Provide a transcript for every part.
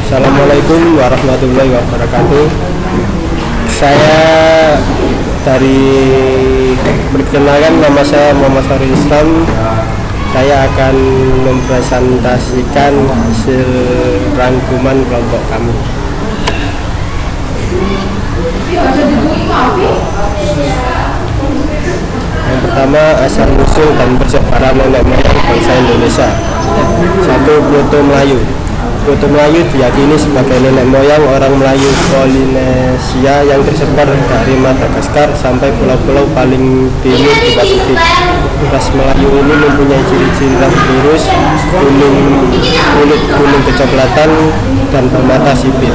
Assalamualaikum warahmatullahi wabarakatuh. Saya dari perkenalkan, nama saya Muhammad Faril Islam. Saya akan mempresentasikan hasil rangkuman kelompok kami. Yang pertama, asal usul dan persebaran nenek moyang bangsa Indonesia. 1. Proto Melayu. Proto Melayu diyakini sebagai nenek moyang orang Melayu Polinesia yang tersebar dari Madagaskar sampai pulau-pulau paling timur di Pasifik. Ras Melayu ini mempunyai ciri-ciri rambut lurus, kulit kuning kecoklatan, dan bermata sipit.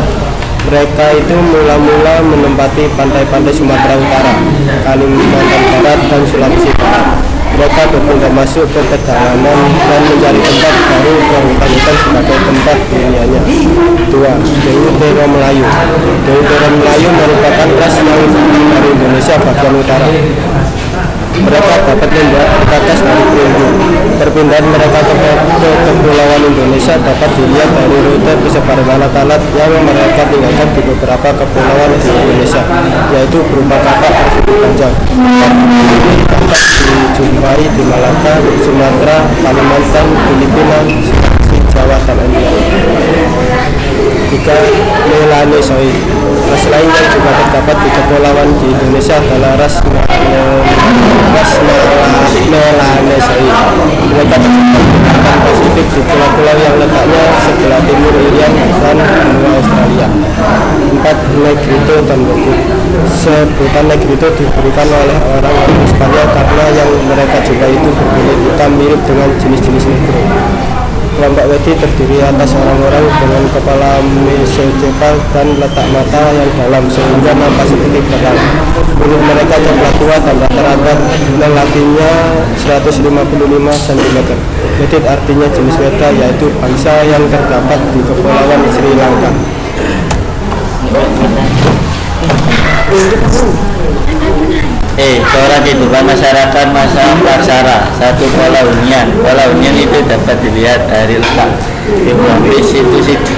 Mereka itu mula-mula menempati pantai-pantai Sumatera Utara, Kalimantan Barat, dan Sulawesi Barat. Mereka berpindah masuk ke pedalaman dan mencari tempat baru ke hutan-hutan sebagai tempat dunianya. 2. Deutero Melayu. Deutero Melayu merupakan ras yang dari Indonesia bagian utara. Mereka dapat membuat perkakas dari perunggu. Perpindahan mereka ke kepulauan Indonesia dapat dilihat dari rute persebaran alat-alat yang mereka tinggalkan di beberapa kepulauan di Indonesia, yaitu berupa kapak panjang. Dapat dijumpai di Malaka, Sumatera, Kalimantan, Filipina, Sulawesi, Jawa, dan India. 3. Melanesia. Ras lain yang juga terdapat di kepulauan di Indonesia adalah ras Melanesia. Mereka tersebar di Asia Pasifik di pulau-pulau yang letaknya sebelah timur Irian dan benua Australia. 4. Negrito dan Bogu. Sebutan Negrito diberikan oleh orang-orang Spanyol karena yang mereka juga itu berkulit hitam mirip dengan jenis-jenis negro. Kelompok Wedi terdiri atas orang-orang dengan kepala mesocepal dan letak mata yang dalam sehingga nampak sedikit terang. Kulit mereka coklat tua dan rata-rata lelakinya 155 cm. Wedit artinya jenis Weda, yaitu bangsa yang terdapat di kepulauan Sri Lanka. Cara kehidupan masyarakat masa praksara. 1. Pola hunian. Pola hunian itu dapat dilihat dari letak geografis situ-situ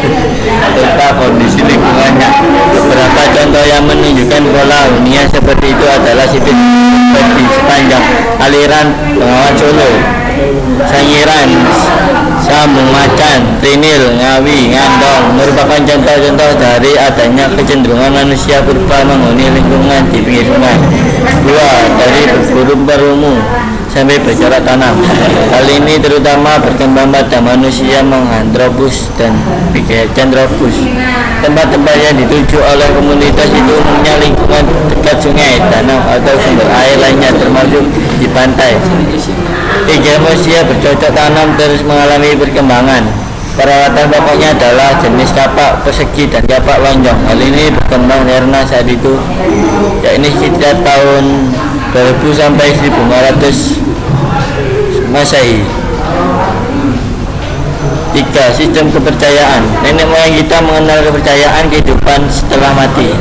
serta kondisi lingkungannya. Beberapa contoh yang menunjukkan pola hunian seperti itu adalah situs di sepanjang aliran Bengawan Solo, Sangiran, Sambung Macan, Trinil, Ngawi, Ngandong merupakan contoh-contoh dari adanya kecenderungan manusia purba menghuni lingkungan di pinggir sungai. 2. Dari berburu berumu sampai bercorak tanam. Hal ini terutama berkembang pada manusia Mengandropus dan Pithecanthropus. Tempat-tempat yang dituju oleh komunitas itu umumnya lingkungan dekat sungai, danau, atau sumber air lainnya termasuk di pantai. 3. Manusia bercocok tanam terus mengalami perkembangan. Peralatan pokoknya adalah jenis kapak persegi dan kapak lonjong. Hal ini berkembang karena saat itu, yakni sekitar tahun 2000 sampai 1500 Masehi. 3. Sistem kepercayaan. Nenek moyang kita mengenal kepercayaan kehidupan setelah mati.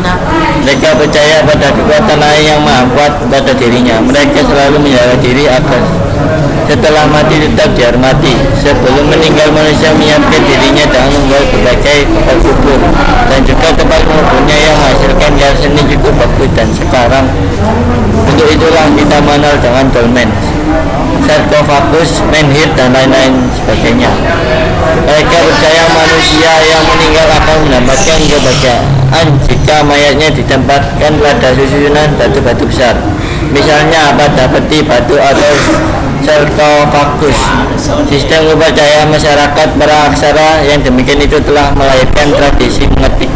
Mereka percaya pada kekuatan lain yang maha kuat pada dirinya. Mereka selalu menjaga diri agar setelah mati tetap dihormati. Sebelum meninggal, manusia menyiapkan dirinya dengan membuat berbagai tempat kubur dan juga tempat kuburnya yang menghasilkan gas seni cukup bagus. Dan sekarang untuk itulah kita mengenal dengan dolmen, sarkofagus, menhir, dan lain-lain sebagainya. Mereka percaya manusia yang meninggal akan mendapatkan kebahagiaan jika mayatnya ditempatkan pada susunan batu-batu besar, misalnya pada peti batu atau sarkofagus. Sistem kepercayaan masyarakat praksara yang demikian itu telah melahirkan tradisi mengetik.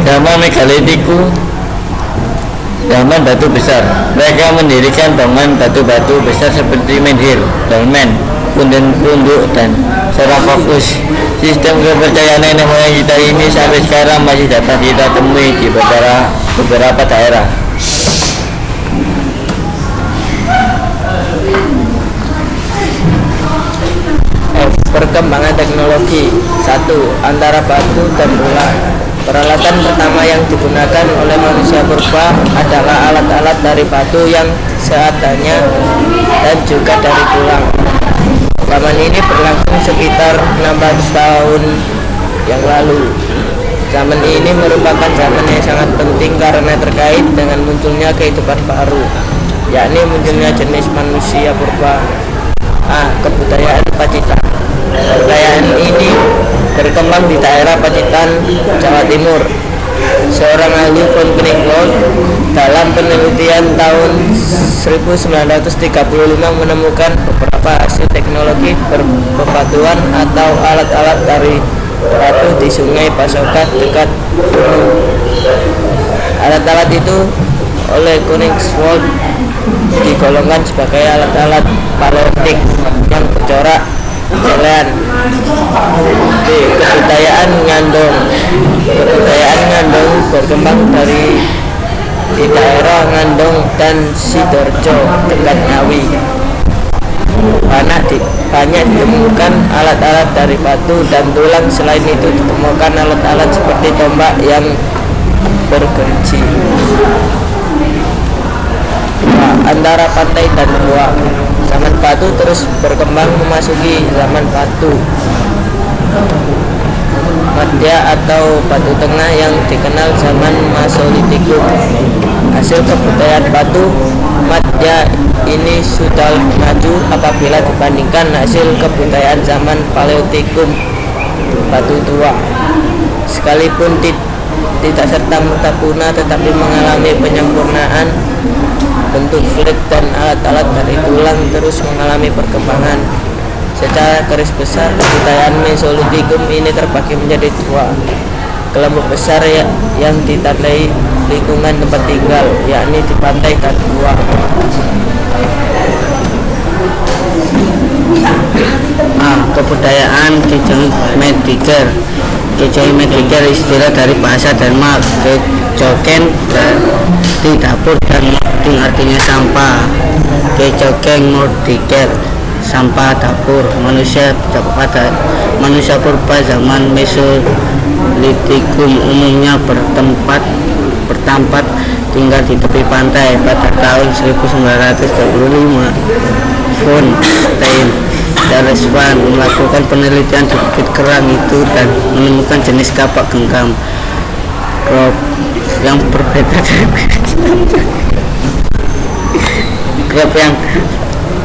Zaman megalitiku, zaman batu besar. Mereka mendirikan bangunan batu-batu besar seperti menhir, dolmen, punden punduk, dan sarkofagus. Sistem kepercayaan nenek moyang kita ini sampai sekarang masih dapat kita temui di beberapa daerah. Perkembangan teknologi. 1. Antara batu dan tulang. Peralatan pertama yang digunakan oleh manusia purba adalah alat-alat dari batu yang seadanya dan juga dari tulang. Zaman ini berlangsung sekitar 600 tahun yang lalu. Zaman ini merupakan zaman yang sangat penting karena terkait dengan munculnya kehidupan baru, yakni munculnya jenis manusia purba. Kebudayaan Pacitan. Kebudayaan ini berkembang di daerah Pacitan, Jawa Timur. Seorang ahli von Kringlow dalam penelitian tahun 1935 menemukan beberapa hasil teknologi bebatuan atau alat-alat dari batu di Sungai Pasokat dekat gunung. Alat-alat itu oleh Koningswald digolongkan sebagai alat-alat paleolitik yang bercorak jalan. Kebudayaan Ngandong. Kebudayaan Ngandong berkembang di daerah Ngandong dan Sidoarjo dekat Ngawi. Banyak ditemukan alat-alat dari batu dan tulang. Selain itu ditemukan alat-alat seperti tombak yang bergerigi. Antara pantai dan gua. Zaman batu terus berkembang memasuki zaman batu Madya atau batu tengah yang dikenal zaman Mesolitikum. Hasil kebudayaan batu Madya ini sudah maju apabila dibandingkan hasil kebudayaan zaman Paleolitikum batu tua. Sekalipun tidak serta-merta punah, tetapi mengalami penyempurnaan. Bentuk flek dan alat-alat dari tulang terus mengalami perkembangan. Secara garis besar, kebudayaan Mesolitikum ini terbagi menjadi dua kelompok besar yang ditandai lingkungan tempat tinggal, yakni di pantai dan gua. Kebudayaan Kejong-Mediker. Kejong-Mediker istilah dari bahasa Denmark. Kejoken di dapur dan moding artinya sampah. Kejoken Modiker sampah dapur. Manusia purba zaman Mesolitikum umumnya bertempat tinggal di tepi pantai. Pada tahun 1935 von Stein dan Resvan melakukan penelitian di Bukit Kerang itu dan menemukan jenis kapak genggam crop yang berbeda dari crop yang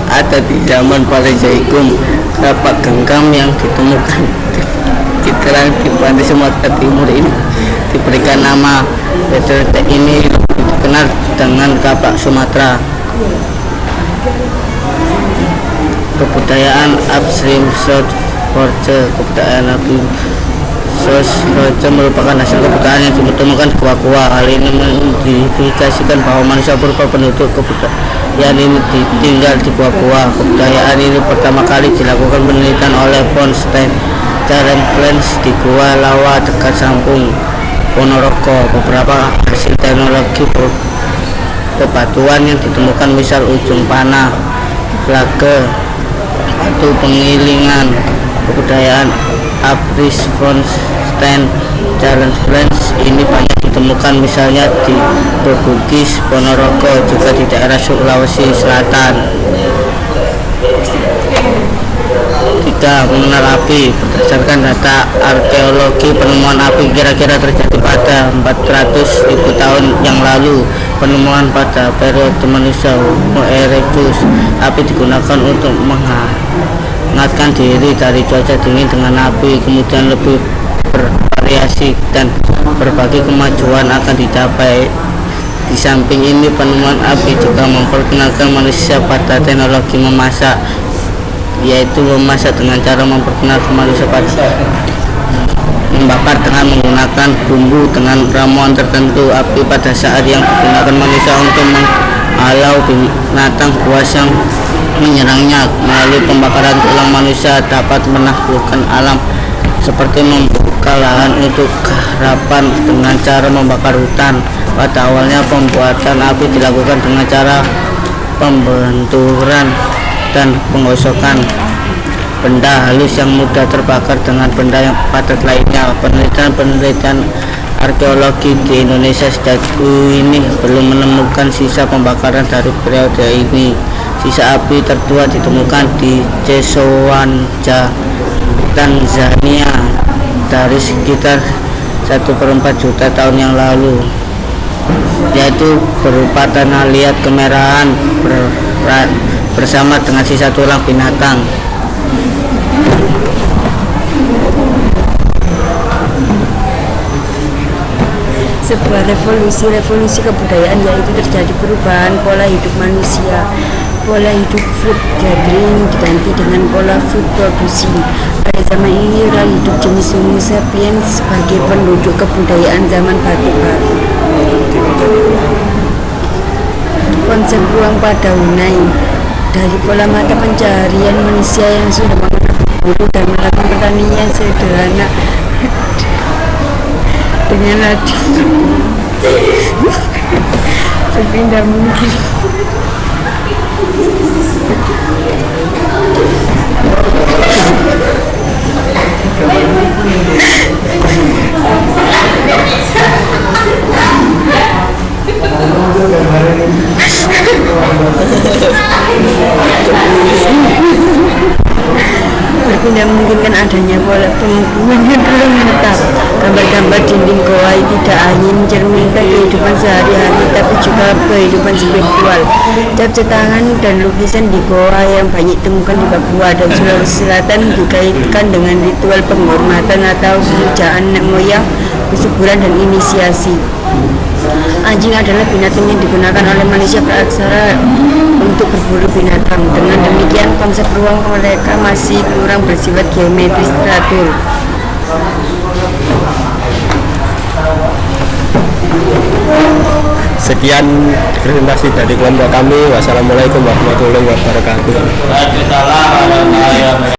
ada di zaman Paleozoikum. Kapak genggam yang ditemukan di Bukit Kerang di pantai Sumatera Timur ini diberikan nama Peterete. Ini lebih dikenal dengan kapak Sumatera. Kebudayaan Upstream South Forge. Kebudayaan Upstream South Forge merupakan hasil kebudayaan yang ditemukan di gua-gua. Hal ini mengindikasikan bahwa manusia purba penduduk kebudayaan ini tinggal di gua-gua. Kebudayaan ini pertama kali dilakukan penelitian oleh von Stein dan Flens di Gua Lawa dekat Sampung, Ponorogo. Beberapa hasil teknologi bebatuan yang ditemukan misal ujung panah, flage, batu pengilingan. Kebudayaan Apris von Stein dan Flens ini banyak ditemukan misalnya di Bugis, Ponorogo, juga di daerah Sulawesi Selatan. 3. Mengenal api. Berdasarkan data arkeologi, penemuan api kira-kira terjadi pada 400.000 tahun yang lalu. Penemuan pada periode manusia Homo erectus. Api digunakan untuk menghangatkan diri dari cuaca dingin dengan api, kemudian lebih bervariasi dan berbagai kemajuan akan dicapai. Di samping ini, penemuan api juga memperkenalkan manusia pada teknologi memasak, yaitu memasak dengan cara memperkenalkan manusia pada membakar dengan menggunakan bumbu dengan ramuan tertentu. Api pada saat yang digunakan manusia untuk menghalau binatang buas yang menyerangnya. Melalui pembakaran tulang, manusia dapat menaklukkan alam seperti membuka lahan untuk garapan dengan cara membakar hutan. Pada awalnya pembuatan api dilakukan dengan cara pembenturan dan penggosokan benda halus yang mudah terbakar dengan benda yang padat lainnya. Penelitian arkeologi di Indonesia sejauh ini belum menemukan sisa pembakaran dari periode ini. Sisa api tertua ditemukan di Cesowanja, Tanzania dari sekitar 1/4 juta tahun yang lalu, yaitu berupa tanah liat kemerahan bersama dengan sisa tulang binatang. Sebuah revolusi kebudayaan, yaitu terjadi perubahan pola hidup manusia. Pola hidup food gathering diganti dengan pola food producing. Pada zaman ini orang hidup jenis Homo sapiens sebagai penduduk kebudayaan zaman batu bara. Konsep ruang pada Hunai. Dari pola mata pencaharian manusia yang sudah mengenal berburu dan melakukan pertanian sederhana dengan ladang berpindah mungkin berpindah memungkinkan adanya pola pemukiman yang belum menetap. Gambar-gambar dinding goa tidak hanya mencerminkan kehidupan sehari-hari, tapi juga kehidupan spiritual. Cap-cetangan dan lukisan di goa yang banyak ditemukan di Papua dan Sulawesi Selatan dikaitkan dengan ritual penghormatan atau pemujaan nenek moyang, kesuburan dan inisiasi. Anjing adalah binatang yang digunakan oleh manusia praaksara untuk berburu binatang. Dengan demikian, konsep ruang mereka masih kurang bersifat geometris teratur. Sekian presentasi dari kelompok kami. Wassalamualaikum warahmatullahi wabarakatuh. Waalaikumsalam warahmatullahi wabarakatuh.